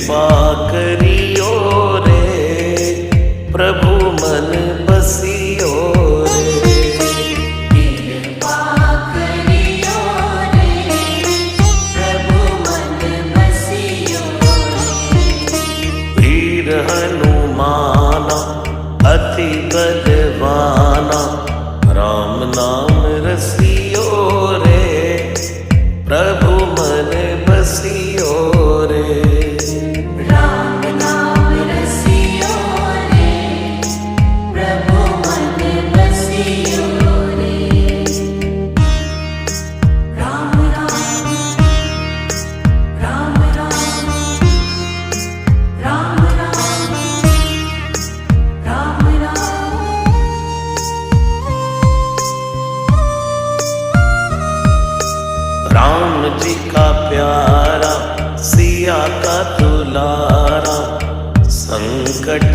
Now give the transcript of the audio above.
कृपा करियो रे, प्रभु मन बसियो रे। कृपा करियो रे, प्रभु मन बसियो रे। वीर हनुमाना अति बलवाना, राम नाम रसियो रे, प्रभु मन बसियो रे। राम नाम रसियो रे, प्रभु मन बसियो रे। राम राम राम राम राम राम राम राम। राम जी का प्यारा, सिया का दुलारा, संकट